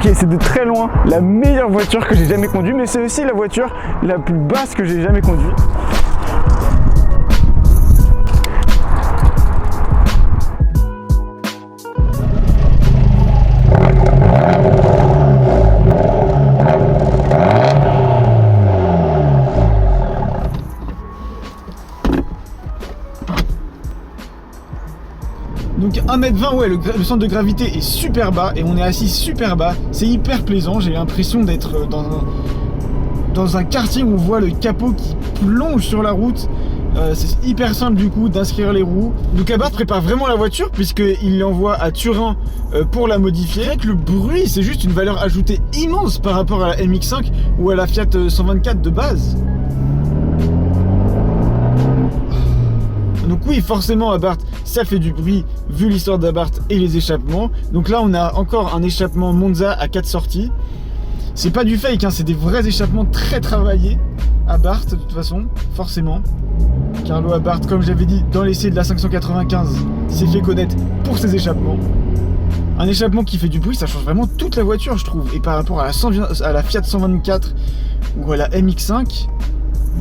Ok, c'est de très loin la meilleure voiture que j'ai jamais conduite, mais c'est aussi la voiture la plus basse que j'ai jamais conduite. Donc 1m20, ouais, le centre de gravité est super bas et on est assis super bas. C'est hyper plaisant, j'ai l'impression d'être dans un karting où on voit le capot qui plonge sur la route. C'est hyper simple du coup d'inscrire les roues. Donc Abarth prépare vraiment la voiture puisqu'il l'envoie à Turin pour la modifier. Avec le bruit, c'est juste une valeur ajoutée immense par rapport à la MX5 ou à la Fiat 124 de base. Donc oui, forcément Abarth, ça fait du bruit vu l'histoire d'Abarth et les échappements. Donc là on a encore un échappement Monza à 4 sorties. C'est pas du fake, hein, c'est des vrais échappements très travaillés. Abarth de toute façon, forcément. Carlo Abarth, comme j'avais dit dans l'essai de la 595, s'est fait connaître pour ses échappements. Un échappement qui fait du bruit, ça change vraiment toute la voiture je trouve. Et par rapport à la Fiat 124 ou à la MX5,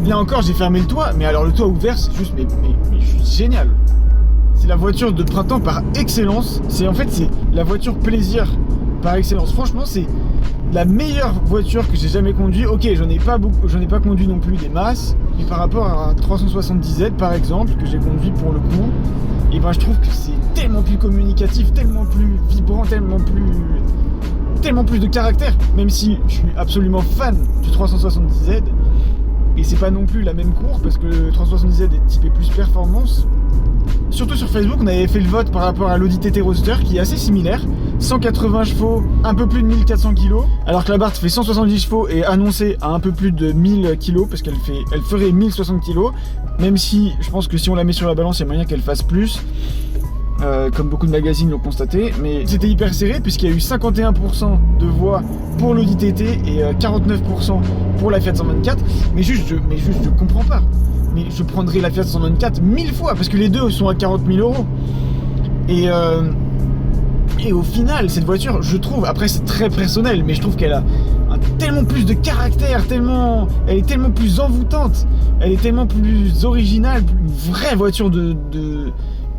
là encore j'ai fermé le toit, mais alors le toit ouvert c'est juste mais juste génial. C'est la voiture de printemps par excellence. C'est la voiture plaisir par excellence. Franchement c'est la meilleure voiture que j'ai jamais conduite. Ok, j'en ai pas conduit non plus des masses, mais par rapport à un 370Z par exemple que j'ai conduit pour le coup, et ben je trouve que c'est tellement plus communicatif, tellement plus vibrant, tellement plus de caractère. Même si je suis absolument fan du 370Z. Et c'est pas non plus la même cour parce que le 370Z est typé plus performance. Surtout sur Facebook, on avait fait le vote par rapport à l'Audi TT Roadster qui est assez similaire. 180 chevaux, un peu plus de 1400 kg. Alors que la Abarth fait 170 chevaux et annoncée à un peu plus de 1000 kg parce qu'elle ferait 1060 kg. Même si je pense que si on la met sur la balance, il y a moyen qu'elle fasse plus. Comme beaucoup de magazines l'ont constaté, mais c'était hyper serré puisqu'il y a eu 51% de voix pour l'Audi TT et 49% pour la Fiat 124. Mais juste je comprends pas. Mais je prendrais la Fiat 124 1000 fois parce que les deux sont à 40 000 €. Et au final, cette voiture, je trouve, après c'est très personnel, mais je trouve qu'elle a tellement plus de caractère, elle est tellement plus envoûtante, elle est tellement plus originale, une vraie voiture de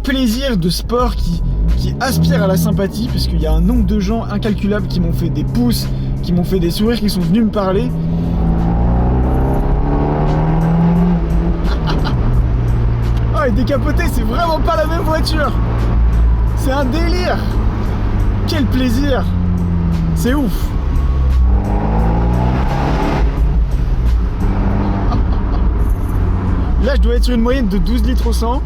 plaisir, de sport qui aspire à la sympathie, puisqu'il y a un nombre de gens incalculables qui m'ont fait des pouces, qui m'ont fait des sourires, qui sont venus me parler. Oh, et décapoté, c'est vraiment pas la même voiture. C'est un délire. Quel plaisir. C'est ouf. Là, je dois être sur une moyenne de 12 litres au 100.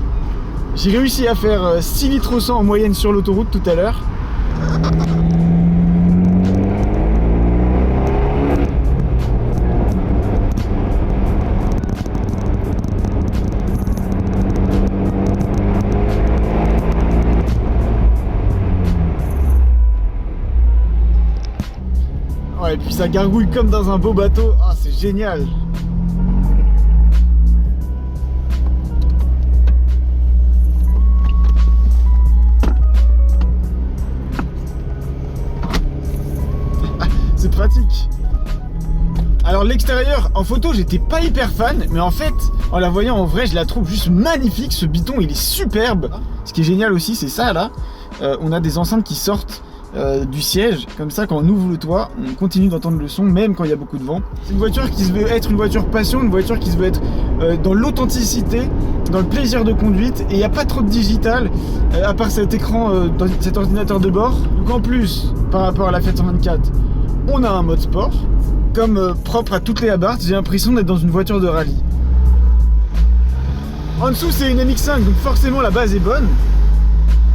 J'ai réussi à faire 6 litres au 100 en moyenne sur l'autoroute tout à l'heure. Ouais, et puis ça gargouille comme dans un beau bateau. Ah, c'est génial. C'est pratique. Alors l'extérieur, en photo, j'étais pas hyper fan, mais en fait, en la voyant en vrai, je la trouve juste magnifique. Ce biton, il est superbe. Ce qui est génial aussi, c'est ça là. On a des enceintes qui sortent du siège, comme ça quand on ouvre le toit, on continue d'entendre le son même quand il y a beaucoup de vent. C'est une voiture qui se veut être une voiture passion, une voiture qui se veut être dans l'authenticité, dans le plaisir de conduite, et il n'y a pas trop de digital à part cet écran, cet ordinateur de bord. Donc en plus, par rapport à la Fiat 124, on a un mode sport, comme propre à toutes les Abarth. J'ai l'impression d'être dans une voiture de rallye. En dessous c'est une MX5, donc forcément la base est bonne.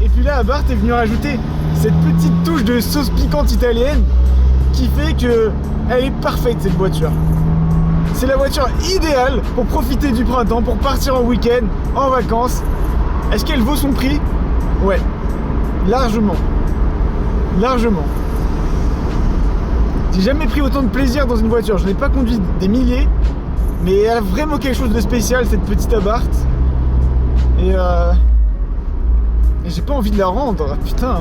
Et puis là Abarth est venu rajouter cette petite touche de sauce piquante italienne qui fait que elle est parfaite cette voiture. C'est la voiture idéale pour profiter du printemps, pour partir en week-end, en vacances. Est-ce qu'elle vaut son prix? Ouais, largement. Largement. J'ai jamais pris autant de plaisir dans une voiture. Je n'ai pas conduit des milliers, mais elle a vraiment quelque chose de spécial cette petite Abarth. Et j'ai pas envie de la rendre, putain.